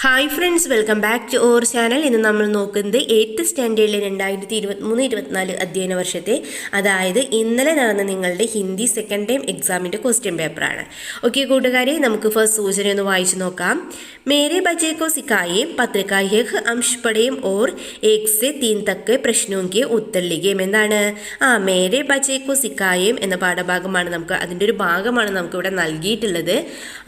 Hi friends, welcome back to our channel. ഇന്ന് നമ്മൾ നോക്കുന്നത് 8th സ്റ്റാൻഡേർഡിലെ 2023-24 അധ്യയന വർഷത്തെ, അതായത് ഇന്നലെ നടന്ന നിങ്ങളുടെ ഹിന്ദി സെക്കൻഡ് ടൈം എക്സാമിൻ്റെ ക്വസ്റ്റ്യൻ പേപ്പറാണ്. ഓക്കെ കൂട്ടുകാരെ, നമുക്ക് ഫസ്റ്റ് സൂചന ഒന്ന് വായിച്ചു നോക്കാം. മേരെ ബച്ചേ കോ സിക്കായേ പത്ര കാ യഹ് അംശ് പഠേം ഓർ 1 से 3 तक के प्रश्नों के उत्तर लिखेം. എന്താണ് മേരെ ബച്ചേ കോ സിക്കായേം എന്ന പാഠഭാഗമാണ്, അതിൻ്റെ ഒരു ഭാഗമാണ് നമുക്കിവിടെ നൽകിയിട്ടുള്ളത്.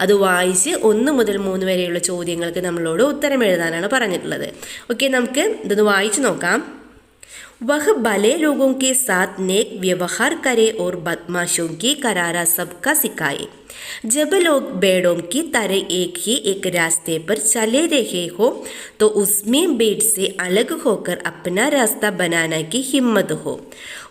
അത് വായിച്ച് 1 മുതൽ 3 വരെയുള്ള ചോദ്യങ്ങൾക്ക് നമ്മളോട് ഉത്തരം എഴുതാനാണ് പറഞ്ഞിട്ടുള്ളത്. ഓക്കെ, നമുക്ക് ഇതൊന്ന് വായിച്ചു നോക്കാം. वह भले लोगों के साथ नेक व्यवहार करे और बदमाशों की करारा सबका सिखाए. जब लोग भेड़ों की तरह एक रास्ते पर चले रहे हो तो उसमें भेड़ से अलग होकर अपना रास्ता बनाने की हिम्मत हो.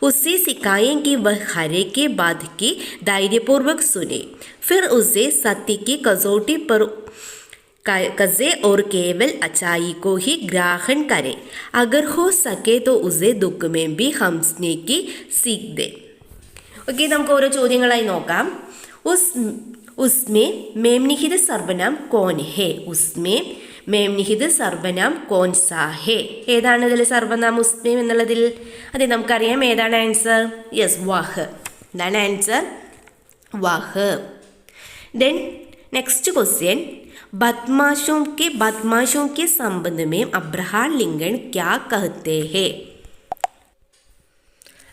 उसे सिखाएं कि वह हरे के बाद की धैर्यपूर्वक सुने, फिर उसे सत्य की कसौटी पर कज़े और केवल अच्छाई को ही ग्रहण करे. अगर हो सके तो उसे दुख में भी हंसने की सीख दे. ओके, നമുക്ക് ഓരോ ചോദ്യങ്ങളായി നോക്കാം. उसमें मेमनिहित सर्वनाम कौन है? उसमें मेमनिहित सर्वनाम कौन सा है? ഏതാണ് ഇതിൽ സർവനാം ഉസ്മേം എന്നുള്ളതിൽ? അതെ, നമുക്കറിയാം ഏതാണ് ആൻസർ. യെസ്, വഹ്. എന്താണ് ആൻസർ? വഹ്. ദെൻ നെക്സ്റ്റ് ക്വസ്റ്റ്യൻ, बदमाशों के संबंध में अब्रहाम लिंकन क्या कहते हैं?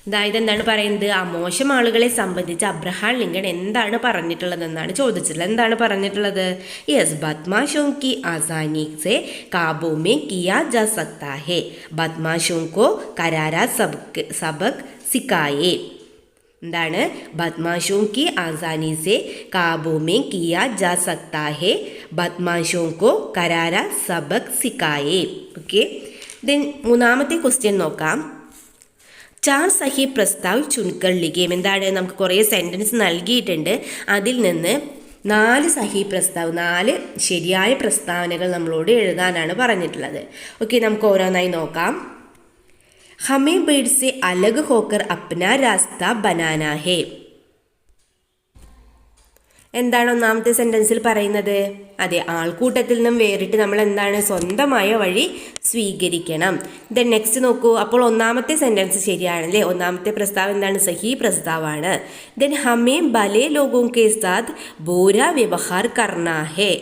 അതായത് എന്താണ് പറയുന്നത്? ആ മോശം ആളുകളെ സംബന്ധിച്ച് അബ്രഹാം ലിങ്കൺ എന്താണ് പറഞ്ഞിട്ടുള്ളതെന്നാണ് ചോദിച്ചിട്ടുള്ളത്. എന്താണ് പറഞ്ഞിട്ടുള്ളത്? യെസ്, ബദ്മാഷോं की आसानी से काबू में किया जा सकता है. बदमाशों को करारा सबक सिखाए. എന്താണ്? ബദ്മാഷോं की आसानी से काबू में किया जा सकता है. ബദ്മാഷോं को करारा सबक सिखाए. ഓക്കെ, ദെൻ മൂന്നാമത്തെ ക്വസ്റ്റ്യൻ നോക്കാം. ചാർ സഹി പ്രസ്താവ് ചുൻകർ ലിഖേം. എന്താണ്? നമുക്ക് കുറേ സെൻറ്റൻസ് നൽകിയിട്ടുണ്ട്. അതിൽ നിന്ന് 4 സഹി പ്രസ്താവ്, 4 ശരിയായ പ്രസ്താവനകൾ നമ്മളോട് എഴുതാനാണ് പറഞ്ഞിട്ടുള്ളത്. ഓക്കെ, നമുക്ക് ഓരോന്നായി നോക്കാം. हमें भेड़ से अलग होकर अपना रास्ता बनाना है. എന്താണ് ഒന്നാമത്തെ സെൻറ്റൻസിൽ പറയുന്നത്? അതെ, ആൾക്കൂട്ടത്തിൽ നിന്നും വേറിട്ട് നമ്മൾ എന്താണ് സ്വന്തമായ വഴി സ്വീകരിക്കണം. ദെൻ നെക്സ്റ്റ് നോക്കൂ. അപ്പോൾ ഒന്നാമത്തെ സെൻറ്റൻസ് ശരിയാണല്ലേ? ഒന്നാമത്തെ പ്രസ്താവം എന്താണ്? സഹി പ്രസ്താവാണ്. ദെൻ ഹമേ ഭലേ ലോഗോं के साथ बुरा व्यवहार करना है.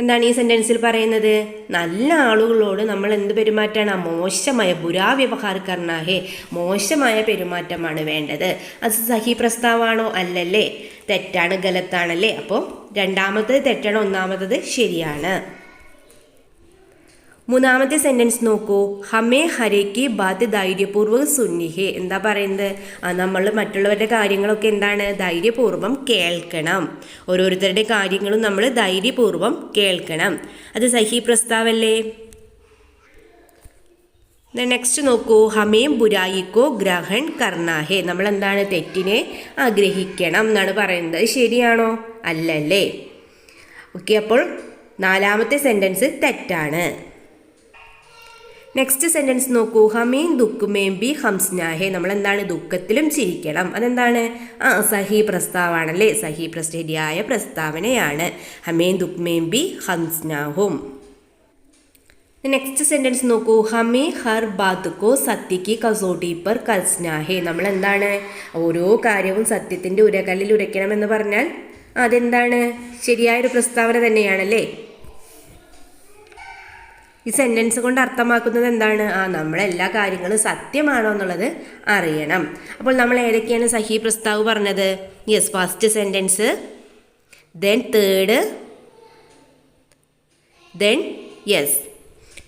എന്താണ് ഈ സെൻറ്റൻസിൽ പറയുന്നത്? നല്ല ആളുകളോട് നമ്മൾ എന്ത് പെരുമാറ്റമാണ്? മോശമായ ബുരാ വ്യവഹാർ കർണ ഹേ, മോശമായ പെരുമാറ്റമാണ് വേണ്ടത്. അത് സഹി പ്രസ്താവാണോ? അല്ലല്ലേ, തെറ്റാണ്, ഗലത്താണല്ലേ. അപ്പോൾ രണ്ടാമത്തത് തെറ്റാണ്, ഒന്നാമത്തത് ശരിയാണ്. മൂന്നാമത്തെ സെൻറ്റൻസ് നോക്കൂ. ഹമേ ഹരേക്ക് ബാത് ധൈര്യപൂർവ്വം സുന്നിഹേ. എന്താ പറയുന്നത്? നമ്മൾ മറ്റുള്ളവരുടെ കാര്യങ്ങളൊക്കെ എന്താണ് ധൈര്യപൂർവ്വം കേൾക്കണം. ഓരോരുത്തരുടെ കാര്യങ്ങളും നമ്മൾ ധൈര്യപൂർവ്വം കേൾക്കണം. അത് സഹി പ്രസ്താവല്ലേ? നെക്സ്റ്റ് നോക്കൂ. ഹമേം ബുരായിക്കോ ഗ്രഹൺ കർണാഹേ. നമ്മൾ എന്താണ് തെറ്റിനെ ആഗ്രഹിക്കണം എന്നാണ് പറയുന്നത്. ശരിയാണോ? അല്ലല്ലേ. ഓക്കെ, അപ്പോൾ നാലാമത്തെ സെൻറ്റൻസ് തെറ്റാണ്. നെക്സ്റ്റ് സെൻറ്റൻസ് നോക്കൂ. ഹമീൻ ദുഃഖമേം ബി ഹംസ്നാഹേ. നമ്മൾ എന്താണ് ദുഃഖത്തിലും ചിരിക്കണം. അതെന്താണ്? സഹി പ്രസ്താവാണല്ലേ. ശരിയായ പ്രസ്താവനയാണ്. ഹമീൻ ദുഃഖമേം ബി ഹംസ്നാഹും. നെക്സ്റ്റ് സെൻറ്റൻസ് നോക്കൂ. ഹമേ ഹർ ബാത് കോ സത്യക്ക് കസോട്ടി പർ കസ്നാഹേ. നമ്മൾ എന്താണ് ഓരോ കാര്യവും സത്യത്തിൻ്റെ ഉരകല്ലിൽ ഉരയ്ക്കണം എന്ന് പറഞ്ഞാൽ അതെന്താണ് ശരിയായൊരു പ്രസ്താവന തന്നെയാണല്ലേ. ഈ സെൻറ്റൻസ് കൊണ്ട് അർത്ഥമാക്കുന്നത് എന്താണ്? നമ്മളെല്ലാ കാര്യങ്ങളും സത്യമാണോ എന്നുള്ളത് അറിയണം. അപ്പോൾ നമ്മൾ ഏതൊക്കെയാണ് സഹി പ്രസ്താവ് പറഞ്ഞത്? Yes, first sentence, then third, then yes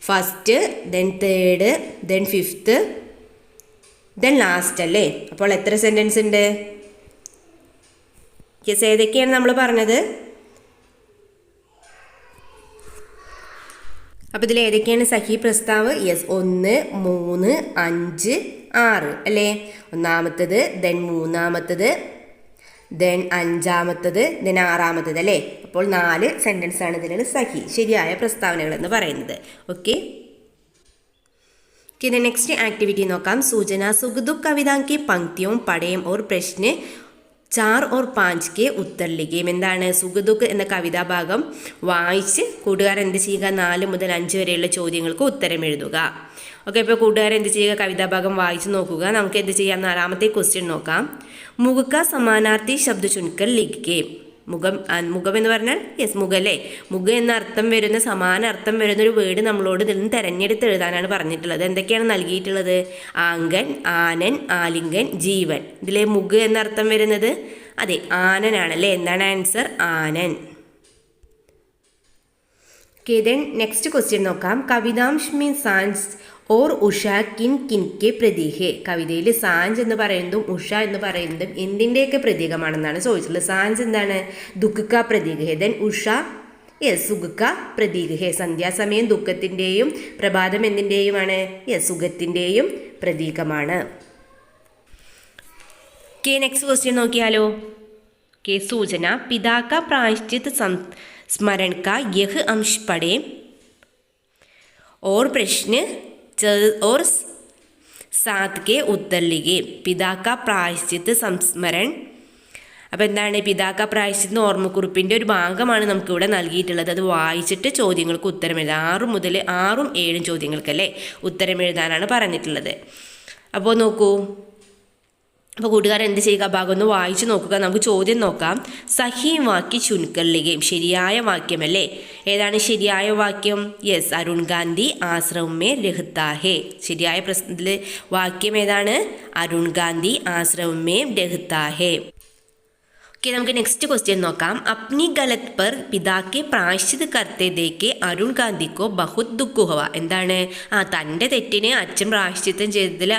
first, then third, then fifth, then last അല്ലേ. അപ്പോൾ എത്ര സെൻറ്റൻസ് ഉണ്ട്? യെസ്, ഏതൊക്കെയാണ് നമ്മൾ പറഞ്ഞത്? അപ്പോൾ ഇതിൽ ഏതൊക്കെയാണ് സഹി പ്രസ്താവ്? യെസ്, 1, 3, 5, 6 അല്ലേ. ഒന്നാമത്തത്, ദെൻ മൂന്നാമത്തത്, ദെൻ അഞ്ചാമത്തത്, ദെൻ ആറാമത്തത് അല്ലേ. അപ്പോൾ 4 സെൻറ്റൻസ് ആണ് ഇതിൽ സഹി ശരിയായ പ്രസ്താവനകൾ എന്ന് പറയുന്നത്. ഓക്കെ, നെക്സ്റ്റ് ആക്ടിവിറ്റി നോക്കാം. സൂചന സുഖ ദുഃഖ കവിതാ की पंक्तियों पढ़ें और प्रश्न ചാർ ഓർ പാഞ്ച് കെ ഉത്തർ ലിഖേം. എന്താണ്? സുഖദുഃഖ് എന്ന കവിതാഭാഗം വായിച്ച് കൂട്ടുകാരൻ എന്ത് ചെയ്യുക? 4 മുതൽ 5 വരെയുള്ള ചോദ്യങ്ങൾക്ക് ഉത്തരം എഴുതുക. ഓക്കെ, ഇപ്പോൾ കൂട്ടുകാരൻ എന്ത് ചെയ്യുക? കവിതാഭാഗം വായിച്ച് നോക്കുക. നമുക്ക് എന്ത് ചെയ്യാം? 4ാമത്തെ ക്വസ്റ്റ്യൻ നോക്കാം. മുഖ സമാനാർത്ഥി ശബ്ദ ചുൻകർ ലിഖേം. മുഖം എന്ന് പറഞ്ഞാൽ മുഖല്ലേ, മുഖ എന്ന അർത്ഥം വരുന്ന, സമാന അർത്ഥം വരുന്ന ഒരു വേർഡ് നമ്മളോട് ഇതിൽ നിന്ന് തിരഞ്ഞെടുത്ത് എഴുതാനാണ് പറഞ്ഞിട്ടുള്ളത്. എന്തൊക്കെയാണ് നൽകിയിട്ടുള്ളത്? ആങ്കൻ, ആനൻ, ആലിംഗൻ, ജീവൻ. ഇതിലെ മുഖ എന്ന അർത്ഥം വരുന്നത് അതെ ആനനാണല്ലേ. എന്താണ് ആൻസർ? ആനൻ. ഓക്കെ, ദെൻ നെക്സ്റ്റ് ക്വസ്റ്റ്യൻ നോക്കാം. കവിതാംശ് മീൻ സാൻസ് ഓർ ഉഷ കിൻ കിൻകെ പ്രതീക്. കവിതയിൽ സാഞ്ച് എന്ന് പറയുന്നതും ഉഷ എന്ന് പറയുന്നതും എന്തിൻ്റെയൊക്കെ പ്രതീകമാണെന്നാണ് ചോദിച്ചിട്ടുള്ളത്. സാഞ്ച് എന്താണ്? ദുഃഖ പ്രതീക്. ദെൻ ഉഷ സുഖ പ്രതീക്. സന്ധ്യാസമയം ദുഃഖത്തിൻ്റെയും പ്രഭാതം എന്തിൻ്റെയുമാണ്? സുഖത്തിൻ്റെയും പ്രതീകമാണ്. ഓക്കെ, നെക്സ്റ്റ് ക്വസ്റ്റ്യൻ നോക്കിയാലോ. ഓക്കെ, സൂചന. പിതാ കാ പ്രായശ്ചിത് स्मरण का यह अंश पढ़े और प्रश्न और 7 के उत्तर लिखे. पिता का प्रायश्चित संस्मरण. അപ്പോൾ എന്താണ്? പിതാക്ക പ്രായശ്ചിത്ത ഓർമ്മക്കുറിപ്പിൻ്റെ ഒരു ഭാഗമാണ് നമുക്കിവിടെ നൽകിയിട്ടുള്ളത്. അത് വായിച്ചിട്ട് ചോദ്യങ്ങൾക്ക് ഉത്തരം എഴുതാം. 6 മുതൽ 6ഉം 7ഉം ചോദ്യങ്ങൾക്കല്ലേ ഉത്തരം എഴുതാനാണ് പറഞ്ഞിട്ടുള്ളത്. അപ്പോൾ നോക്കൂ, അപ്പോൾ കൂട്ടുകാരൻ എന്ത് ചെയ്യുക? ഭാഗം ഒന്ന് വായിച്ചു നോക്കുക. നമുക്ക് ചോദ്യം നോക്കാം. സഹി വാക്യ ചുൻകർ ലിഖേം. ശരിയായ വാക്യമല്ലേ. ഏതാണ് ശരിയായ വാക്യം? അരുൺ ഗാന്ധി ആശ്രമം മേ രഹ്താ ഹേ. ശരിയായ പ്രശ്നത്തിലെ വാക്യം ഏതാണ്? അരുൺ ഗാന്ധി ആശ്രമം മേ രഹ്താ ഹേ. ഓക്കെ, നമുക്ക് നെക്സ്റ്റ് ക്വസ്റ്റ്യൻ നോക്കാം. അപ്നി ഗലത് പർ പിതാക്കെ പ്രായശ്ചിത് കർത്തെ ദേക്കെ അരുൺ ഗാന്ധിക്കോ ബഹുത് ദുഃഖ് ഹുവ. എന്താണ്? തൻ്റെ തെറ്റിന് അച്ഛൻ പ്രായശ്ചിത്തം ചെയ്തതിൽ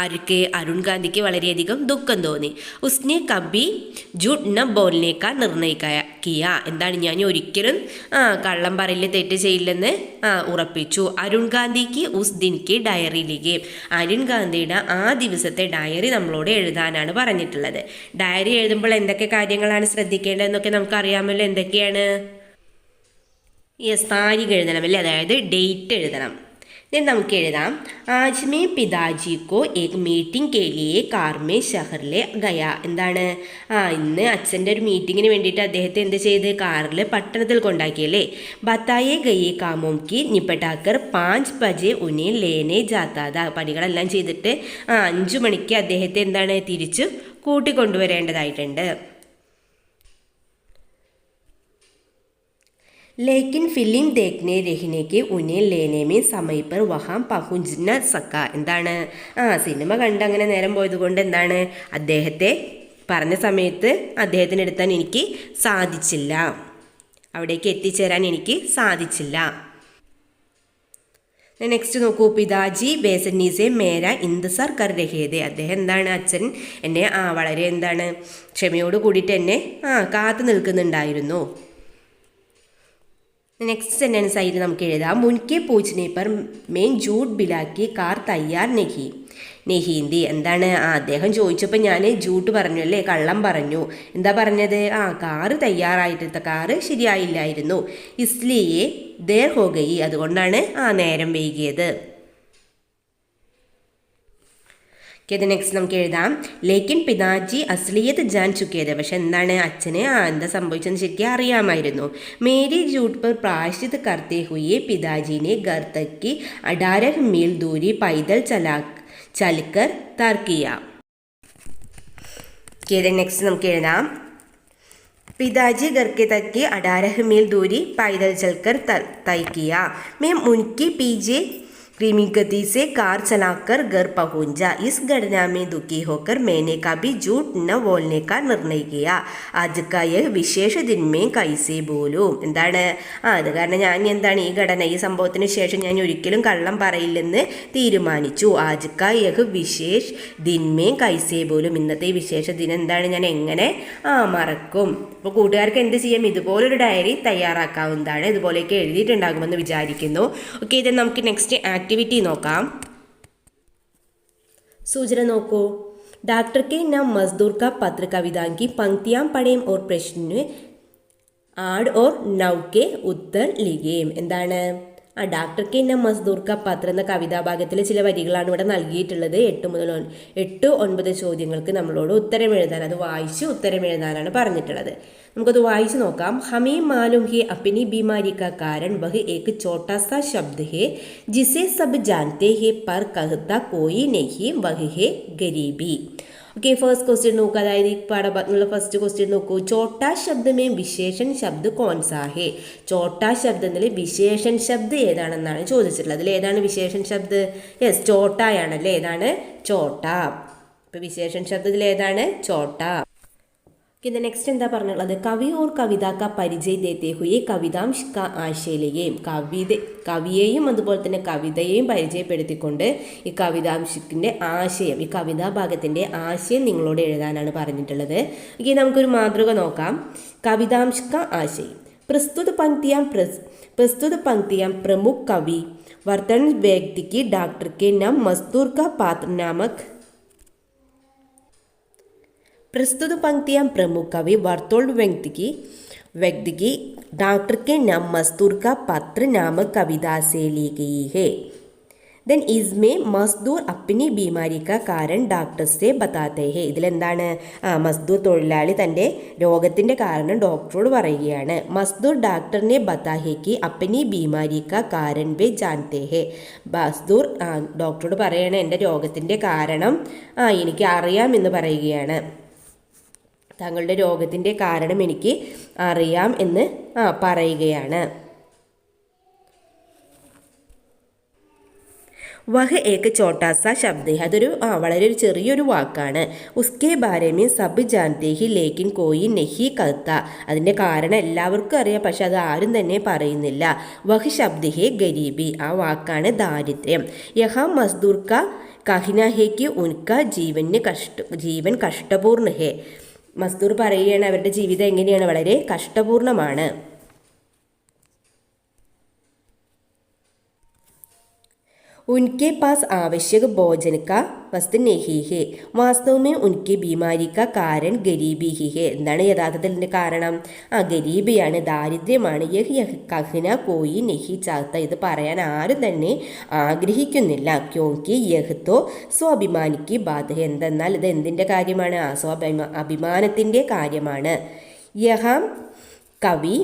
ആർക്ക്? അരുൺ ഗാന്ധിക്ക് വളരെയധികം ദുഃഖം തോന്നി. ഉസ്നെ കബി ജൂട്ട് ന ബോൽനെ കാ നിർണയ കിയ. എന്താണ്? ഞാൻ ഒരിക്കലും കള്ളം പറയില്ല, തെറ്റ് ചെയ്യില്ലെന്ന് ഉറപ്പിച്ചു. അരുൺ ഗാന്ധിക്ക് ഉസ് ദിൻക്ക് ഡയറി ലിഖേം. അരുൺ ഗാന്ധിയുടെ ആ ദിവസത്തെ ഡയറി നമ്മളോട് എഴുതാനാണ് പറഞ്ഞിട്ടുള്ളത്. ഡയറി എഴുതുമ്പോൾ എന്തൊക്കെ കാര്യങ്ങളാണ് ശ്രദ്ധിക്കേണ്ടതെന്നൊക്കെ നമുക്കറിയാമല്ലോ. എന്തൊക്കെയാണ്? താരിഖ് എഴുതണം അല്ലേ, അതായത് ഡേറ്റ് എഴുതണം. നമുക്ക് എഴുതാം. ആജ് മേ പിതാജി കോ ഏക് meeting K ലിയെ car may ഷഹറിലെ Gaya. എന്താണ്? ഇന്ന് അച്ഛൻ്റെ ഒരു മീറ്റിങ്ങിന് വേണ്ടിയിട്ട് അദ്ദേഹത്തെ എന്ത് ചെയ്ത്? കാറിൽ പട്ടണത്തിൽ കൊണ്ടാക്കിയല്ലേ. ബത്തായെ ഗയെ കാമോം കി നിപ്പട്ടാക്കർ 5 ബജെ ഉനെ ലേനെ ജാത്താത. പണികളെല്ലാം ചെയ്തിട്ട് 5 മണിക്ക് അദ്ദേഹത്തെ എന്താണ്? തിരിച്ചു കൂട്ടിക്കൊണ്ടുവരേണ്ടതായിട്ടുണ്ട്. लेकिन फिल्म देखने रहने के उन्हें लेने में समय पर वहाँ पहुँच न सका. എന്താണ്? സിനിമ കണ്ട് അങ്ങനെ നേരം പോയത് കൊണ്ട് എന്താണ്? അദ്ദേഹത്തെ പറഞ്ഞ സമയത്ത് അദ്ദേഹത്തിന് എടുത്താൻ എനിക്ക് സാധിച്ചില്ല, അവിടേക്ക് എത്തിച്ചേരാൻ എനിക്ക് സാധിച്ചില്ല. നെക്സ്റ്റ് നോക്കൂ. പിതാജി ബേസന്നീസെ മേര ഇന്തസാർ കർ രഹേദേ. അദ്ദേഹം എന്താണ്? അച്ഛൻ എന്നെ വളരെ എന്താണ് ക്ഷമയോട് കൂടിയിട്ട് എന്നെ കാത്തു നിൽക്കുന്നുണ്ടായിരുന്നു. നെക്സ്റ്റ് സെൻറ്റൻസ് ആയിട്ട് നമുക്ക് എഴുതാം. മുൻകെ പൂച്ചനെ പർ മെയിൻ ജൂട്ട് ബിലാക്കി കാർ തയ്യാർ നെഹീന്തി. എന്താണ്? അദ്ദേഹം ചോദിച്ചപ്പോൾ ഞാൻ ജൂട്ട് പറഞ്ഞു അല്ലേ, കള്ളം പറഞ്ഞു. എന്താ പറഞ്ഞത്? കാറ് തയ്യാറായിട്ട് കാറ് ശരിയായില്ലായിരുന്നു. ഇസ്ലിയെ ദേർ ഹോ ഗയി. അതുകൊണ്ടാണ് നേരം വൈകിയത്. നെക്സ്റ്റ് നമുക്ക് എഴുതാം. ലേക്കിൻ പിതാജി അസ്ലിയത്ത് ജാൻ ചുക്കിയത്. പക്ഷെ എന്താണ്? അച്ഛന് എന്താ സംഭവിച്ചെന്ന് ശരിക്കും അറിയാമായിരുന്നു. മേരി ജൂട്ട് പർ പ്രായശ്ചിത് കർത്തെ ഹുയെ പിതാജിനെ ഘർ തക് की 18 मील दूरी पैदल चलकर तय किया. നെക്സ്റ്റ് നമുക്ക് എഴുതാം. पिताजी घर के तक की 18 मील दूरी पैदल चलकर तय किया. मैं उनके पीछे धीमी गति से कार चलाकर घर पहुंचा. इस घटना में दुखी होकर मैंने कभी झूठ न बोलने का निर्णय किया. आज का यह विशेष दिन में कैसे बोलूं. എന്താണ്? അത് കാരണം ഞാൻ എന്താണ് ഈ ഘടന, ഈ സംഭവത്തിന് ശേഷം ഞാൻ ഒരിക്കലും കള്ളം പറയില്ലെന്ന് തീരുമാനിച്ചു. ആജ് കാ യഹ് വിശേഷ് ദിൻ മേ കൈസേ ബോലും. ഇന്നത്തെ ഈ വിശേഷ ദിനം എന്താണ്, ഞാൻ എങ്ങനെ മറക്കും. അപ്പോൾ കൂട്ടുകാർക്ക് എന്ത് ചെയ്യാം? ഇതുപോലൊരു ഡയറി തയ്യാറാക്കാവുന്നതാണ്. ഇതുപോലെയൊക്കെ എഴുതിയിട്ടുണ്ടാകുമെന്ന് വിചാരിക്കുന്നു. ഓക്കെ, ഇത് നമുക്ക് നെക്സ്റ്റ് ആക്ടിവിറ്റി നോക്കാം. सूचना നോക്കൂ. डॉक्टर के नाम मजदूर का पत्र कविता की पंक्तियां पढ़ें और प्रश्न आड़ और नौ के उत्तर लिखें. എന്താണ്? ഡാക്ടർ കെ ന മസ്ദൂർ ക പത്ര എന്ന കവിതാഭാഗത്തിലെ ചില വരികളാണ് ഇവിടെ നൽകിയിട്ടുള്ളത്. 8-9 ചോദ്യങ്ങൾക്ക് നമ്മളോട് ഉത്തരം എഴുതാൻ, അത് വായിച്ച് ഉത്തരം എഴുതാനാണ് പറഞ്ഞിട്ടുള്ളത്. നമുക്കത് വായിച്ചു നോക്കാം. ഹമേ മാലൂം ഹെ അപ്നി ബീമാരി കാ കാരണം വഹ് ഏക് ഛോട്ടാ സാ ശബ്ദ് ഹെ ജിസെ സബ് ജാൻതെ ഹെ പർ കഹ്താ കോയി നഹി വഹ് ഹെ ഗരീബി. ഓക്കെ, ഫസ്റ്റ് ക്വസ്റ്റ്യൻ നോക്കുക. അതായത് ഈ പാഠഭാഗത്തുള്ള ഫസ്റ്റ് ക്വസ്റ്റ്യൻ നോക്കൂ. ചോട്ടാ ശബ്ദമേ വിശേഷൺ ശബ്ദ് കോൺസാ ഹേ. ചോട്ടാ ശബ്ദത്തിൽ വിശേഷൺ ശബ്ദ് ഏതാണെന്നാണ് ചോദിച്ചിട്ടുള്ളത്. അതിൽ ഏതാണ് വിശേഷൺ ശബ്ദ്? യെസ്, ചോട്ടായാണല്ലേ. ഏതാണ്? ചോട്ടാ. ഇപ്പൊ വിശേഷൺ ശബ്ദത്തിൽ ഏതാണ്? ചോട്ടാ. ഇത് നെക്സ്റ്റ് എന്താ പറഞ്ഞുള്ളത്? കവി ഓർ കവിത കാ പരിചയ ദേത്തെ ഹുയെ കവിതാംശ് കാ ആശയിലെയും. കവിയെയും അതുപോലെ തന്നെ കവിതയെയും പരിചയപ്പെടുത്തിക്കൊണ്ട് ഈ കവിതാംശത്തിൻ്റെ ആശയം, ഈ കവിതാഭാഗത്തിൻ്റെ ആശയം നിങ്ങളോട് എഴുതാനാണ് പറഞ്ഞിട്ടുള്ളത്. ഓക്കെ, നമുക്കൊരു മാതൃക നോക്കാം. കവിതാംശ് കാ ആശയം. प्रस्तुत पंक्तियां प्रमुख कवि वर्तन व्यक्ति की डॉक्टर के नाम मजदूर का पात्र नामक. प्रस्तुत पंक्तियां प्रमुख कवि वर्तोल्ड व्यक्ति की डॉक्टर के नाम मजदूर का पत्र नामक कविता से ली गई है. देन इसमें मजदूर अपनी बीमारी का कारण डॉक्टर से बताते हैं. ഇതിലെന്താണ്? മസ്ദൂർ തൊഴിലാളി തൻ്റെ രോഗത്തിൻ്റെ കാരണം ഡോക്ടറോട് പറയുകയാണ്. മസ്ദൂർ ഡോക്ടറിനെ ബതാ ഹെ കി അപ്പനി ബീമാരി കാ കാരൺ വേ ജാൻതേ ഹെ. മസ്ദൂർ ഡോക്ടറോട് പറയാണ് എൻ്റെ രോഗത്തിൻ്റെ കാരണം എനിക്ക് അറിയാം എന്ന് പറയുകയാണ്. താങ്കളുടെ രോഗത്തിൻ്റെ കാരണം എനിക്ക് അറിയാം എന്ന് പറയുകയാണ്. വഹ് ഏക് ചോട്ടാ സാ ശബ്ദ് ഹെ. അതൊരു വളരെ ഒരു ചെറിയൊരു വാക്കാണ്. ഉസ്കെ ബാരെ മേ സബ് ജാൻതേ ഹി ലേക്കിൻ കോയി നഹി കഹ്ത. അതിൻ്റെ കാരണം എല്ലാവർക്കും അറിയാം, പക്ഷെ അത് ആരും തന്നെ പറയുന്നില്ല. വഹ് ശബ്ദ് ഹെ ഗരീബി. ആ വാക്കാണ് ദാരിദ്ര്യം. യഹാ മസ്ദൂർ കാ കഹിന ഹെ കി ഉൻകാ ജീവൻ കഷ്ടപൂർണ്ണ ഹെ. മസ്ദൂർ പറയുകയാണ് അവരുടെ ജീവിതം എങ്ങനെയാണ്? വളരെ കഷ്ടപൂർണ്ണമാണ്. उनके पास आवश्यक भोजन का वस्तु नहीं है. वास्तव में उनकी बीमारी का कारण गरीबी ही है. എന്താണ് യഥാർത്ഥത്തിൽ ഇതിൻ്റെ കാരണം? ഗരീബിയാണ്, ദാരിദ്ര്യമാണ്. യഹ് കഹ്ന കോയി നഹി ചാത്ത. ഇത് പറയാൻ ആരും തന്നെ ആഗ്രഹിക്കുന്നില്ല. ക്യോങ്കി യഹ് തോ സ്വാഭിമാനിക്ക് ബാധ. എന്തെന്നാൽ ഇത് എന്തിൻ്റെ കാര്യമാണ്? അഭിമാനത്തിൻ്റെ കാര്യമാണ്. യഹാം കവി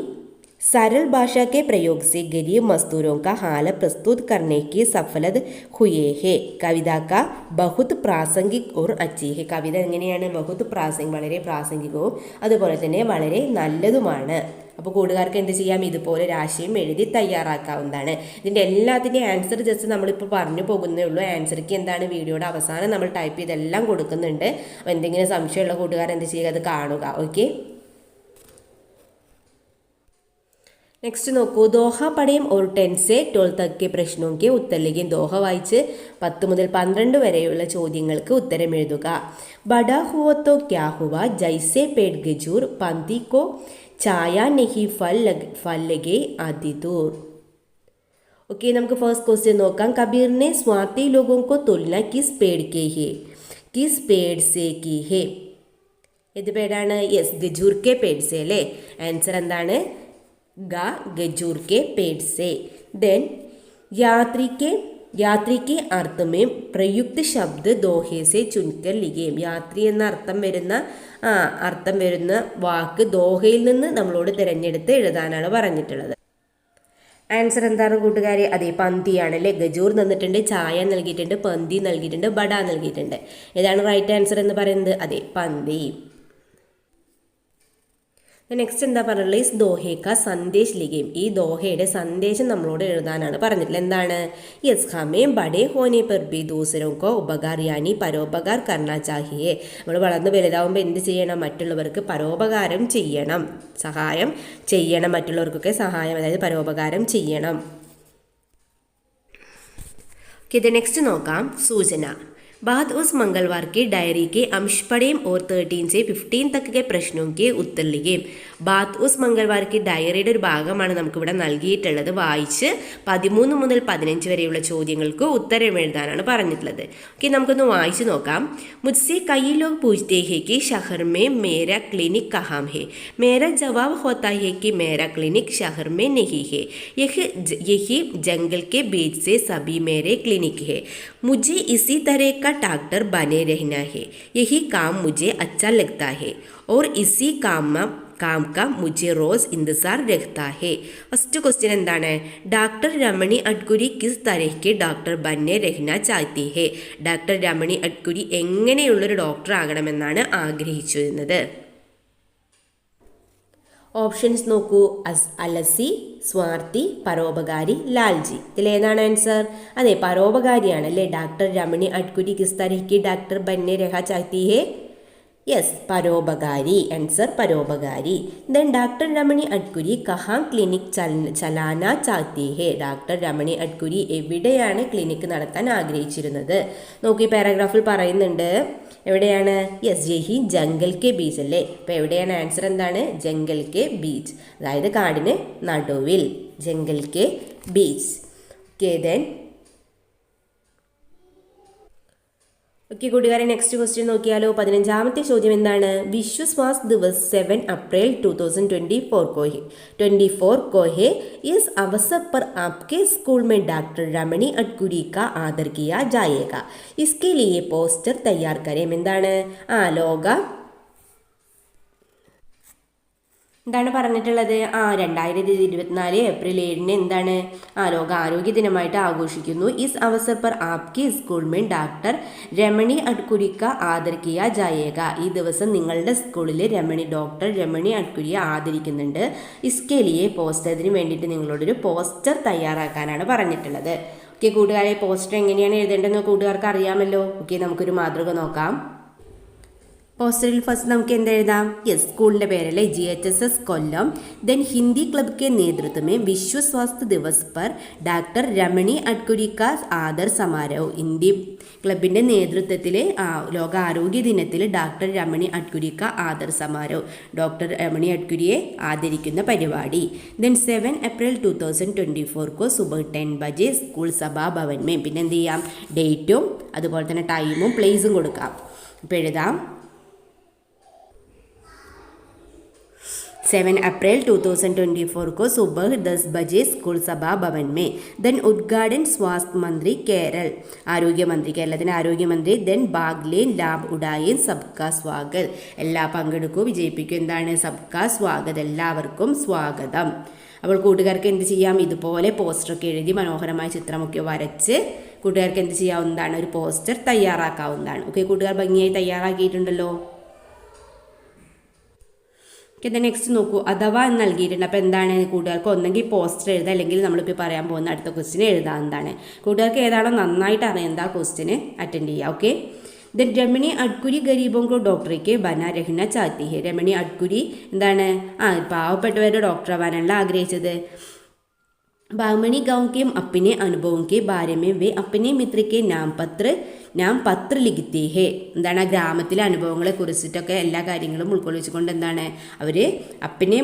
सरल भाषा के प्रयोग से गरीब मजदूरों का हाल प्रस्तुत करने की सफलत हुए है. कविता का बहुत പ്രാസംഗിക് और अच्छी है. കവിത എങ്ങനെയാണ്? ബഹുത് പ്രാസംഗിക്, വളരെ പ്രാസംഗികവും അതുപോലെ തന്നെ വളരെ നല്ലതുമാണ്. അപ്പോൾ കൂട്ടുകാർക്ക് എന്ത് ചെയ്യാം? ഇതുപോലെ രാശിയും എഴുതി തയ്യാറാക്കാവുന്നതാണ്. ഇതിൻ്റെ എല്ലാത്തിൻ്റെയും ആൻസർ ജസ്റ്റ് നമ്മളിപ്പോൾ പറഞ്ഞു പോകുന്നേ ഉള്ളൂ. ആൻസർക്ക് എന്താണ് വീഡിയോയുടെ അവസാനം നമ്മൾ ടൈപ്പ് ചെയ്തെല്ലാം കൊടുക്കുന്നുണ്ട്. അപ്പോൾ എന്തെങ്കിലും സംശയമുള്ള കൂട്ടുകാർ എന്ത് ചെയ്യുക? അത് കാണുക. ഓക്കെ, നെക്സ്റ്റ് നോക്കൂ. ദോഹ പഠയം और 10 से 12 तक के प्रश्नों के उत्तर लिखें. ദോഹ വായിച്ച് 10 മുതൽ 12 വരെയുള്ള ചോദ്യങ്ങൾക്ക് ഉത്തരം എഴുതുക. ബഡാ ഹുവ തോ ക്യാ ഹുവ ജൈസെ പേട് ഗജൂർ പന്തി കോ ഛായ നഹി ഫൽ ലഗേ ആദി ദൂർ. ഓക്കെ, നമുക്ക് ഫസ്റ്റ് ക്വസ്റ്റ്യൻ നോക്കാം. കബീറിനെ സ്വാതി ലോഗോं को तुलना किस पेड़ के है? किस पेड़ से की है? ഏത് പേടാണ്? യെസ്, ഗജൂർ കെ പേട് സെ അല്ലേ. ആൻസർ എന്താണ്? गजूर के पेड़ से. देन यात्री के अर्थ में प्रयुक्त शब्द दोहे से चुनकर लिखे. യാത്രി എന്ന അർത്ഥം വരുന്ന വാക്ക് ദോഹയിൽ നിന്ന് നമ്മളോട് തിരഞ്ഞെടുത്ത് എഴുതാനാണ് പറഞ്ഞിട്ടുള്ളത്. ആൻസർ എന്താണ് കൂട്ടുകാരെ? അതെ, പന്തിയാണ് അല്ലേ. ഗജൂർ തന്നിട്ടുണ്ട്, ചായ നൽകിയിട്ടുണ്ട്, പന്തി നൽകിയിട്ടുണ്ട്, ബഡ നൽകിയിട്ടുണ്ട്. ഏതാണ് റൈറ്റ് ആൻസർ എന്ന് പറയുന്നത്? അതെ, പന്തി. നെക്സ്റ്റ് എന്താ പറഞ്ഞിട്ടുള്ളത്? ഇസ് ദോഹേക്ക സന്ദേശ് ലിഖേം. ഈ ദോഹയുടെ സന്ദേശം നമ്മളോട് എഴുതാനാണ് പറഞ്ഞിട്ടുള്ളത്. എന്താണ്? യസ് ഹമേ ബഡേ ഹോനെ പർ ബി ദൂസരോ കോ ഉപകാർ യാനി പരോപകാർ കർണ ചാഹിയേ. നമ്മൾ വളർന്ന് വലുതാവുമ്പോൾ എന്ത് ചെയ്യണം? മറ്റുള്ളവർക്ക് പരോപകാരം ചെയ്യണം, സഹായം ചെയ്യണം. മറ്റുള്ളവർക്കൊക്കെ സഹായം, അതായത് പരോപകാരം ചെയ്യണം. ഇത് നെക്സ്റ്റ് നോക്കാം. സൂചന. बाद उस मंगलवार के डायरी के अंश पढ़ें और 13 से 15 तक के प्रश्नों के उत्तर लिखें. ബാത്ത് ഉസ് മംഗൾവാർ की ഡയറിയുടെ ഒരു ഭാഗമാണ് നമുക്കിവിടെ നൽകിയിട്ടുള്ളത്. വായിച്ച് 13 മുതൽ 15 വരെയുള്ള ചോദ്യങ്ങൾക്ക് ഉത്തരം എഴുതാനാണ് പറഞ്ഞിട്ടുള്ളത്. ഓക്കെ, നമുക്കൊന്ന് വായിച്ചു നോക്കാം. മുझसे कई लोग पूछते हैं कि शहर में मेरा क्लिनिक कहाँ है. मेरा जवाब होता है कि मेरा क्लिनिक शहर में नहीं है. यही जंगल के बीच से सभी मेरे क्लिनिक है. मुझे इसी तरह का डॉक्टर बने रहना है. यही काम मुझे अच्छा लगता है और इसी काम का मुझे रोज इंतजार रहता है. ഫസ്റ്റ് ക്വസ്റ്റ്യൻ എന്താണ്? ഡോക്ടർ രമണി അഡ്കുരി കിസ് തരഹ്ക്ക് ഡോക്ടർ ബന്നെ രഹ്ന ചാഹത്തി ഹെ. ഡോക്ടർ രമണി അഡ്കുരി എങ്ങനെയുള്ളൊരു ഡോക്ടർ ആകണമെന്നാണ് ആഗ്രഹിച്ചിരുന്നത്. ഓപ്ഷൻസ് നോക്കൂ. അലസി, സ്വാർത്ഥി, പരോപകാരി, ലാൽജി. ഇതിലേതാണ് ആൻസർ? അതെ, പരോപകാരിയാണ് അല്ലേ. ഡോക്ടർ രമണി അഡ്കുരി കിസ് തരഹ്ക്ക് ഡോക്ടർ ബന്നെ രഹ ചാഹത്തി ഹെ. യെസ്, പരോപകാരി. ആൻസർ പരോപകാരി. ദെൻ ഡോക്ടർ രമണി അഡ്കുരി കഹാം ക്ലിനിക് ചലാന ചാഹത്തി ഹെ. ഡോക്ടർ രമണി അഡ്കുരി എവിടെയാണ് ക്ലിനിക്ക് നടത്താൻ ആഗ്രഹിച്ചിരുന്നത്? നോക്കി, പാരഗ്രാഫിൽ പറയുന്നുണ്ട്. എവിടെയാണ്? യെസ്, യഹി ജംഗൽ കെ ബീച്ച് അല്ലേ. അപ്പോൾ എവിടെയാണ്? ആൻസർ എന്താണ്? ജംഗൽ കെ ബീച്ച്, അതായത് കാടിന് നടുവിൽ. ജംഗൽ കെ ബീച്ച്. ഓക്കെ, ദെൻ ഓക്കെ കൂട്ടുകാരെ, നെക്സ്റ്റ് ക്വസ്റ്റ്യൻ നോക്കിയാലോ. 15ാമത്തെ ചോദ്യം എന്താണ്? വിശ്വ സ്വാസ്ഥ്യ ദിവസ് 7 अप्रैल 2024 को है. इस अवसर पर आपके स्कूल में डॉक्टर रमणी अडकुरी का आदर किया जाएगा. इसके लिए पोस्टर तैयार करें. എന്താണ്? ലോക എന്താണ് പറഞ്ഞിട്ടുള്ളത്? 2024 ഏപ്രിൽ 7 എന്താണ്? ലോക ആരോഗ്യ ദിനമായിട്ട് ആഘോഷിക്കുന്നു. ഇസ് അവസർ പർ ആപ്കി സ്കൂൾ മേ ഡോക്ടർ രമണി അഡ്കുരിക്ക ആദർ കിയ ജായേഗ. ഈ ദിവസം നിങ്ങളുടെ സ്കൂളിൽ ഡോക്ടർ രമണി അഡ്കുരിയെ ആദരിക്കുന്നുണ്ട്. ഇസ്കെ ലിയെ പോസ്റ്റർ, ഇതിന് വേണ്ടിയിട്ട് നിങ്ങളോടൊരു പോസ്റ്റർ തയ്യാറാക്കാനാണ് പറഞ്ഞിട്ടുള്ളത്. ഓക്കെ കൂട്ടുകാരെ, പോസ്റ്റർ എങ്ങനെയാണ് എഴുതേണ്ടതെന്ന് കൂട്ടുകാർക്ക് അറിയാമല്ലോ. ഓക്കെ, നമുക്കൊരു മാതൃക നോക്കാം. പോസ്റ്ററിൽ ഫസ്റ്റ് നമുക്ക് എന്തെഴുതാം? യെസ്, സ്കൂളിൻ്റെ പേരല്ലേ, GHSS കൊല്ലം. ദെൻ ഹിന്ദി ക്ലബ് കെ നേതൃത്വമേ വിശ്വ സ്വാസ്ഥ്യ ദിവസ് പർ ഡോക്ടർ രമണി അഡ്കുരി കാ ആദർ സമാരോഹ്. ഹിന്ദി ക്ലബിൻ്റെ നേതൃത്വത്തിൽ ലോക ആരോഗ്യ ദിനത്തിൽ ഡോക്ടർ രമണി അഡ്കുരി കാ ആദർ സമാരോഹ്, ഡോക്ടർ രമണി അഡ്കുരിയെ ആദരിക്കുന്ന പരിപാടി. ദെൻ 7 अप्रैल 2024 को सुबह 10 बजे സ്കൂൾ സഭാ ഭവൻ മേ. പിന്നെ എന്ത് ചെയ്യാം? ഡേറ്റും അതുപോലെ തന്നെ ടൈമും പ്ലേസും കൊടുക്കാം. ഇപ്പോൾ എഴുതാം 7 अप्रैल 2024 को सुबह 10 बजे स्कूल सभा भवन में. देन उद्घाटन स्वास्थ्य मंत्री केरल, ആരോഗ്യമന്ത്രി, കേരളത്തിൻ്റെ ആരോഗ്യമന്ത്രി. ദെൻ ബാഗ്ലേൻ ലാബ് ഉഡായൻ സബ്കാ സ്വാഗത്. എല്ലാ പങ്കെടുക്കൂ, വിജയിപ്പിക്കും. എന്താണ്? സബ്കാ സ്വാഗത്, എല്ലാവർക്കും സ്വാഗതം. അപ്പോൾ കൂട്ടുകാർക്ക് എന്ത് ചെയ്യാം? ഇതുപോലെ പോസ്റ്ററൊക്കെ എഴുതി മനോഹരമായ ചിത്രമൊക്കെ വരച്ച് കൂട്ടുകാർക്ക് എന്ത് ചെയ്യാവുന്നതാണ്? ഒരു പോസ്റ്റർ തയ്യാറാക്കാവുന്നതാണ്. ഓക്കെ കൂട്ടുകാർ, ഭംഗിയായി തയ്യാറാക്കിയിട്ടുണ്ടല്ലോ. ഓക്കെ, നെക്സ്റ്റ് നോക്കൂ. അഥവാ എന്ന് നൽകിയിട്ടുണ്ട്. അപ്പോൾ എന്താണ്? കൂട്ടുകാർക്ക് ഒന്നെങ്കിൽ പോസ്റ്റർ എഴുതാം, അല്ലെങ്കിൽ നമ്മളിപ്പോൾ പറയാൻ പോകുന്ന അടുത്ത ക്വസ്റ്റ്യൻ എഴുതാവുന്നതാണ്. കൂട്ടുകാർക്ക് ഏതാണോ നന്നായിട്ട് അറിയാം ആ ക്വസ്റ്റ്യന് അറ്റൻഡ് ചെയ്യുക. ഓക്കെ, ദെൻ രമണി അഡ്കുരി ഗരീബോं को डॉक्टर के बना रहना चाहती है. രമണി അഡ്കുരി എന്താണ്? പാവപ്പെട്ടവരുടെ ഡോക്ടർ ആവാനാണല്ലോ ആഗ്രഹിച്ചത്. बागमनी गांव के अपने अनुभवों के बारे में वे अपने मित्र के നാം പത്ര ലിഖിത്തി ഹേ. എന്താണ്? ആ ഗ്രാമത്തിലെ അനുഭവങ്ങളെ കുറിച്ചിട്ടൊക്കെ എല്ലാ കാര്യങ്ങളും ഉൾക്കൊള്ളിച്ചുകൊണ്ട് എന്താണ് അവർ അപ്പനെ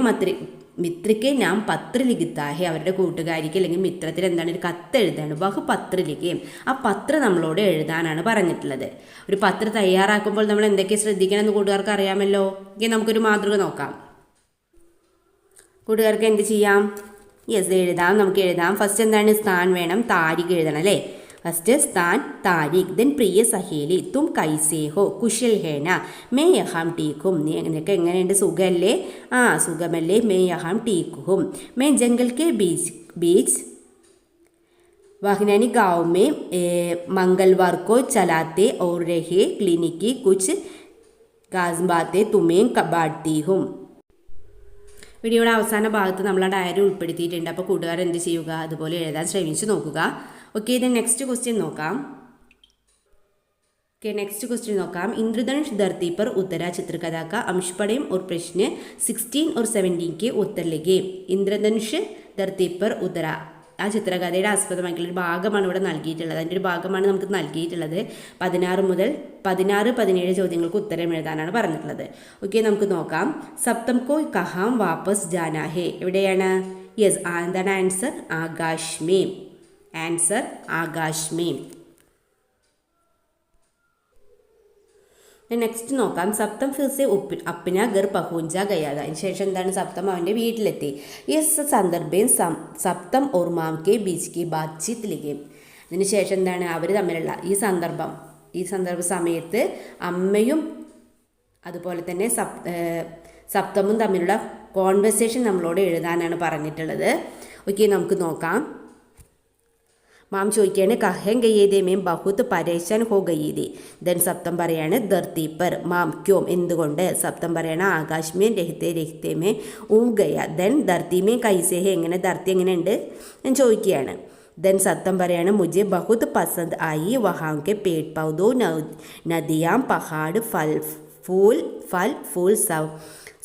മിത്രയ്ക്ക് നാം പത്ര ലിഖിത്താ ഹേ, അവരുടെ കൂട്ടുകാരിക്ക് അല്ലെങ്കിൽ മിത്രത്തിൽ എന്താണ് ഒരു കത്ത് എഴുതാണ്. ബഹു പത്ര ലിഖിയും, ആ പത്രം നമ്മളോട് എഴുതാനാണ് പറഞ്ഞിട്ടുള്ളത്. ഒരു പത്രം തയ്യാറാക്കുമ്പോൾ നമ്മൾ എന്തൊക്കെ ശ്രദ്ധിക്കണം എന്ന് കൂട്ടുകാർക്ക് അറിയാമല്ലോ. ഓക്കെ, നമുക്കൊരു മാതൃക നോക്കാം. കൂട്ടുകാർക്ക് എന്ത് ചെയ്യാം? യെസ്, എഴുതാം. നമുക്ക് എഴുതാം. ഫസ്റ്റ് എന്താണ്? സ്ഥാൻ വേണം, താരിഖ് എഴുതണം അല്ലേ. ഫസ്റ്റ് സ്ഥാൻ, താരിഖ്. ദെൻ പ്രിയ സഹേലി തും കൈസേ ഹോ, കുശൽ ഹേന, മേ യഹാം ടീക്കും. നീ നിനക്ക് എങ്ങനെയുണ്ട്? സുഖമല്ലേ? സുഖമല്ലേ? മേ യഹാം ടീക്കും. മേ ജംഗൽ കെ ബീച്ച് वाहनानी गाँव में मंगलवार को चलाते और रहे क्लिनिक की कुछ खास बातें तुम्हें बांटती हूँ. വീഡിയോയുടെ അവസാന ഭാഗത്ത് നമ്മൾ ആ ഡയറി ഉൾപ്പെടുത്തിയിട്ടുണ്ട്. അപ്പോൾ കൂട്ടുകാർ എന്ത് ചെയ്യുക? അതുപോലെ എഴുതാൻ ശ്രമിച്ച് നോക്കുക. ഓക്കെ, ഇത് നെക്സ്റ്റ് ക്വസ്റ്റ്യൻ നോക്കാം. नेक्स्ट क्वेश्चन നോക്കാം. इंद्रधनुष धरती पर उतरा चित्रकथा का अंश पढ़ें और प्रश्न 16 और 17 के उत्तर लिखें. इंद्रधनुष धरती पर उतरा ആ ചിത്രകഥയുടെ ആസ്പദമായിട്ടുള്ള ഒരു ഭാഗമാണ് ഇവിടെ നൽകിയിട്ടുള്ളത്. അതിൻ്റെ ഒരു ഭാഗമാണ് നമുക്ക് നൽകിയിട്ടുള്ളത്. 16-17 ചോദ്യങ്ങൾക്ക് ഉത്തരം എഴുതാനാണ് പറഞ്ഞിട്ടുള്ളത്. ഓക്കെ, നമുക്ക് നോക്കാം. സപ്തം കോ കഹാം വാപ്പസ് ജാനാ ഹേ, എവിടെയാണ്? യെസ്, എന്താണ് ആൻസർ? ആകാശ് മേം. ആൻസർ ആകാശ് മേം. നെക്സ്റ്റ് നോക്കാം. സപ്തം ഫിർസെ അപ്ന ഗർ പഹൂഞ്ച ഗയാത, അതിന് ശേഷം എന്താണ്? സപ്തം അവൻ്റെ വീട്ടിലെത്തി. യെസ് സന്ദർഭേൻ സപ്തം ഓർ മാം കെ ബീച്ച് കി ബാത്ചീത്ത് ലിഖേം, അതിന് ശേഷം എന്താണ്? അവർ തമ്മിലുള്ള ഈ സന്ദർഭ സമയത്ത് അമ്മയും അതുപോലെ തന്നെ സപ്തമും തമ്മിലുള്ള കോൺവെർസേഷൻ നമ്മളോട് എഴുതാനാണ് പറഞ്ഞിട്ടുള്ളത്. ഓക്കെ, നമുക്ക് നോക്കാം. മാം ചോദിക്കുകയാണ് കഹൻ ഗയ്യേതേ മേം ബഹുത്ത് പരേശാൻ ഹോ ഗയ്യേതേ. ദെൻ സപ്തം പറയാണ് ധർത്തി പർ. മാം ക്യോം, എന്തുകൊണ്ട്? സപ്തം പറയാണ് ആകാശ് മേ രഹിത്തേ മേ ഊ ഗയ. ദെൻ ധർത്തി മേ കൈസേ ഹേ, എങ്ങനെ ധർത്തി എങ്ങനെയുണ്ട് ഞാൻ ചോദിക്കുകയാണ്. ദെൻ സത്യം പറയാണ് മുझे बहुत पसंद आई वहाँ के पेड़ पौधों नदियाँ पहाड़ फल फूल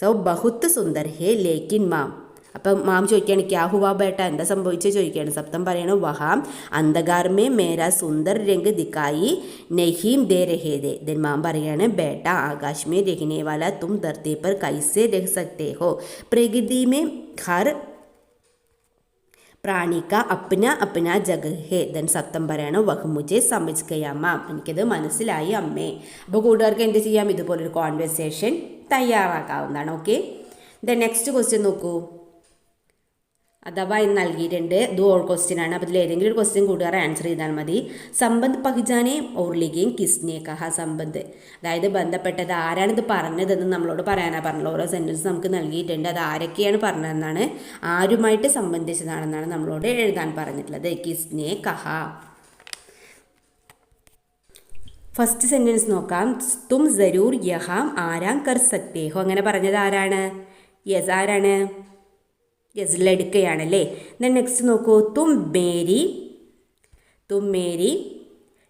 सब बहुत सुंदर है लेकिन माम. അപ്പം മാം ചോദിക്കുകയാണ് ക്യാ ഹുവാ ബേട്ട, എന്താ സംഭവിച്ചത് ചോദിക്കുകയാണ്. സപ്തം പറയണു വഹാം അന്ധകാർ മേ മേരാ സുന്ദർ രംഗ് ദിക്കായി നഹീം ദേ രഹേ ദേ. ദെൻ മാം പറയാണ് ബേട്ട ആകാശ് മേ രഹനെ വാല തും ധർത്തി പർ കൈസെ രഹ സക്തേ ഹോ, പ്രകൃതി മേ ഹർ പ്രാണി കാ അപ്ന അപ്ന ജഗഹ് ഹേ. ദെൻ സപ്തം പറയാണ് വഹ് മുझे സമझ ഗയാ മാം, എനിക്കത് മനസ്സിലായി അമ്മേ. അപ്പോൾ കൂട്ടുകാർക്ക് എന്ത് ചെയ്യാം? ഇതുപോലൊരു കോൺവെർസേഷൻ തയ്യാറാക്കാവുന്നതാണ്. ഓക്കെ, ദെൻ നെക്സ്റ്റ് ക്വസ്റ്റ്യൻ നോക്കൂ. അഥവാ ഇന്ന് നൽകിയിട്ടുണ്ട്. ഇത് ഓൾ ക്വസ്റ്റ്യൻ ആണ്. അപ്പോൾ ഇതിൽ ഏതെങ്കിലും ഒരു ക്വസ്റ്റ്യൻ കൂട്ടുകാർ ആൻസർ ചെയ്താൽ മതി. സംബന്ധ് പഹ്ചാനെ ഓർ ലിഖേം കിസ്നെ കഹ. സംബന്ധ്, അതായത് ബന്ധപ്പെട്ടത് ആരാണിത് പറഞ്ഞതെന്ന് നമ്മളോട് പറയാനാണ് പറഞ്ഞത്. ഓരോ സെൻറ്റൻസ് നമുക്ക് നൽകിയിട്ടുണ്ട്. അത് ആരൊക്കെയാണ് പറഞ്ഞതെന്നാണ്, ആരുമായിട്ട് സംബന്ധിച്ചതാണെന്നാണ് നമ്മളോട് എഴുതാൻ പറഞ്ഞിട്ടുള്ളത്. കിസ്നെ കഹ. ഫസ്റ്റ് സെൻറ്റൻസ് നോക്കാം. തും ജരൂർ യഹാം ആരാം കർ സക്തേ ഹോ, അങ്ങനെ പറഞ്ഞത് ആരാണ്? യെസ്, ആരാണ്? യെസ്, ലടുക്കയാണല്ലേ. ദെൻ നെക്സ്റ്റ് നോക്കൂ. തും മേരി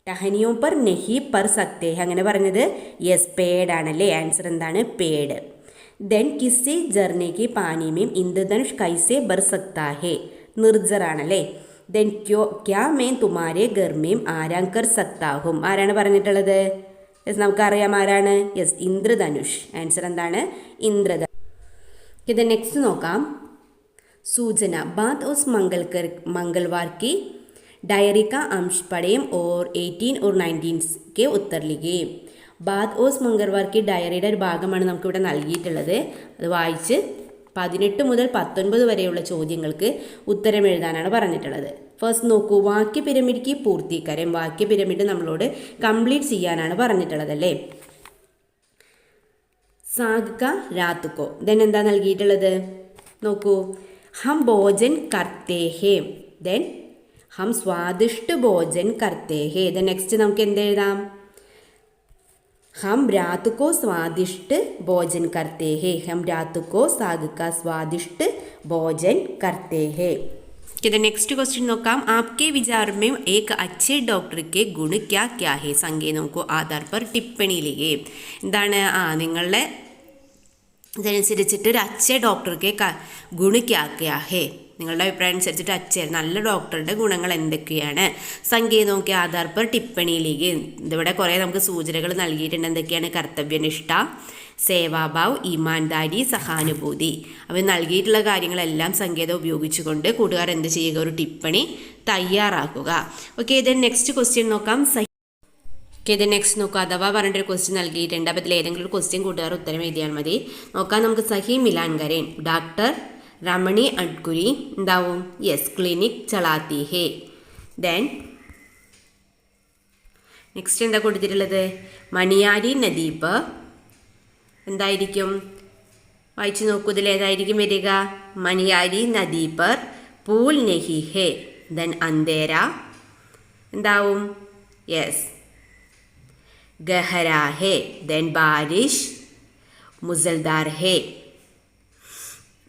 ടഹനിയോ പർ നെഹി പർ സക്തേ, അങ്ങനെ പറഞ്ഞത് യെസ് പേഡ് ആണല്ലേ. ആൻസർ എന്താണ്? പേഡ്. ദെൻ കിസി ജർണേക്ക് പാനിമേം ഇന്ദ്രധനുഷ് കൈസെ ബർ സക്താ ഹേ, നിർജർ ആണല്ലേ. ദെൻ ക്യാ മേം തുമാരെ ഗർമേം ആരാം കർ സക്താഹും, ആരാണ് പറഞ്ഞിട്ടുള്ളത്? യെസ്, നമുക്കറിയാം ആരാണ്. യെസ്, ഇന്ദ്രധനുഷ്. ആൻസർ എന്താണ്? ഇന്ദ്രധനുഷ്. ഇത് നെക്സ്റ്റ് നോക്കാം. सूचना बात उस मंगलवार की डायरी का अंश पढ़ें और 18 और 19 के उत्तर लिखें. ബാത് ഓസ് മംഗൾവാർക്കി ഡയറിയുടെ ഒരു ഭാഗമാണ് നമുക്കിവിടെ നൽകിയിട്ടുള്ളത്. അത് വായിച്ച് 18 മുതൽ 19 വരെയുള്ള ചോദ്യങ്ങൾക്ക് ഉത്തരം എഴുതാനാണ് പറഞ്ഞിട്ടുള്ളത്. ഫസ്റ്റ് നോക്കൂ. വാക്യ പിരമിഡ് പൂർത്തീകരം. വാക്യ പിരമിഡ് നമ്മളോട് കംപ്ലീറ്റ് ചെയ്യാനാണ് പറഞ്ഞിട്ടുള്ളത് അല്ലേ. സാഗ്ക രാത്തുക്കോ. ദെൻ എന്താ നൽകിയിട്ടുള്ളത് നോക്കൂ. हम भोजन करते हैं. देन हम स्वादिष्ट भोजन करते हैं. देन नेक्स्ट നമുക്ക് എന്ത് എഴുതാം? हम रात को स्वादिष्ट भोजन करते हैं. हम रात को साग का स्वादिष्ट भोजन करते हैं. नेक्स्ट क्वेश्चन നോക്കാം. आपके विचार में एक अच्छे डॉक्टर के गुण क्या क्या है? संज्ञा നോക്കൂ. आधार पर टिप्पणी लिखिए. എന്താണ്? നിങ്ങളുടെ ഇതനുസരിച്ചിട്ട് ഒരു അച്ഛേ ഡോക്ടർക്ക് ഗുണിക്കാക്കിയാ ഹേ, നിങ്ങളുടെ അഭിപ്രായം അനുസരിച്ചിട്ട് അച്ഛൻ നല്ല ഡോക്ടറുടെ ഗുണങ്ങൾ എന്തൊക്കെയാണ്? സംഖ്യ നോക്കി ആധാർ പർ ടിപ്പണിയിലേക്ക്. ഇതിവിടെ കുറേ നമുക്ക് സൂചനകൾ നൽകിയിട്ടുണ്ട്. എന്തൊക്കെയാണ്? കർത്തവ്യനിഷ്ഠ, സേവാഭാവ്, ഈമാൻദാരി, സഹാനുഭൂതി. അവ നൽകിയിട്ടുള്ള കാര്യങ്ങളെല്ലാം സങ്കേതം ഉപയോഗിച്ചുകൊണ്ട് കൂട്ടുകാർ എന്ത് ചെയ്യുക? ഒരു ടിപ്പണി തയ്യാറാക്കുക. ഓക്കെ, ദെൻ നെക്സ്റ്റ് ക്വസ്റ്റ്യൻ നോക്കാം. ഇത് നെക്സ്റ്റ് നോക്കുക. അഥവാ പറഞ്ഞിട്ടൊരു ക്വസ്റ്റ്യൻ നൽകിയിട്ടുണ്ട്. അപ്പോൾ ഇതിൽ ഏതെങ്കിലും ഒരു ക്വസ്റ്റ്യൻ കൂട്ടുകാർ ഉത്തരം എഴുതിയാൽ മതി. നോക്കാം നമുക്ക്. സഹി മിലാൻ കരേൻ ഡോക്ടർ രമണി അഡ്കുരി എന്താവും? യെസ്, ക്ലിനിക് ചലാത്തി ഹേ. ദെൻ നെക്സ്റ്റ് എന്താ കൊടുത്തിട്ടുള്ളത്? മണിയാരി നദീപ് എന്തായിരിക്കും? വായിച്ചു നോക്കൂ. ഇതിൽ ഏതായിരിക്കും വരിക? മണിയാരി നദീപർ പൂൽ നെഹി ഹേ. ദെൻ അന്തേര എന്താവും? യെസ്, गहरा है. देन बारिश मुजलदार है.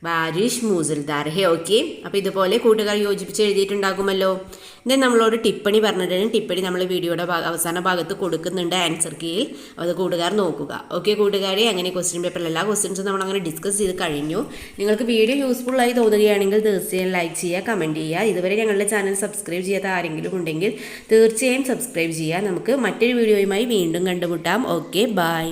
ബാരിഷ് മൂസൽദാർ ഹേ. ഓക്കെ, അപ്പോൾ ഇതുപോലെ കൂട്ടുകാർ യോജിപ്പിച്ച് എഴുതിയിട്ടുണ്ടാകുമല്ലോ. ദെൻ നമ്മളോട് ടിപ്പണി പറഞ്ഞിട്ടുണ്ട്. ടിപ്പണി നമ്മൾ വീഡിയോയുടെ അവസാന ഭാഗത്ത് കൊടുക്കുന്നുണ്ട് ആൻസർ കീയിൽ. അത് കൂട്ടുകാർ നോക്കുക. ഓക്കെ കൂട്ടുകാരെ, അങ്ങനെ ക്വസ്റ്റ്യൻ പേപ്പറിൽ എല്ലാ ക്വസ്റ്റ്യൻസും നമ്മൾ അങ്ങനെ ഡിസ്കസ് ചെയ്ത് കഴിഞ്ഞു. നിങ്ങൾക്ക് വീഡിയോ യൂസ്ഫുൾ ആയി തോന്നുകയാണെങ്കിൽ തീർച്ചയായും ലൈക്ക് ചെയ്യുക, കമൻറ്റ് ചെയ്യുക. ഇതുവരെ ഞങ്ങളുടെ ചാനൽ സബ്സ്ക്രൈബ് ചെയ്യാത്ത ആരെങ്കിലും ഉണ്ടെങ്കിൽ തീർച്ചയായും സബ്സ്ക്രൈബ് ചെയ്യുക. നമുക്ക് മറ്റൊരു വീഡിയോയുമായി വീണ്ടും കണ്ടുമുട്ടാം. Okay, by.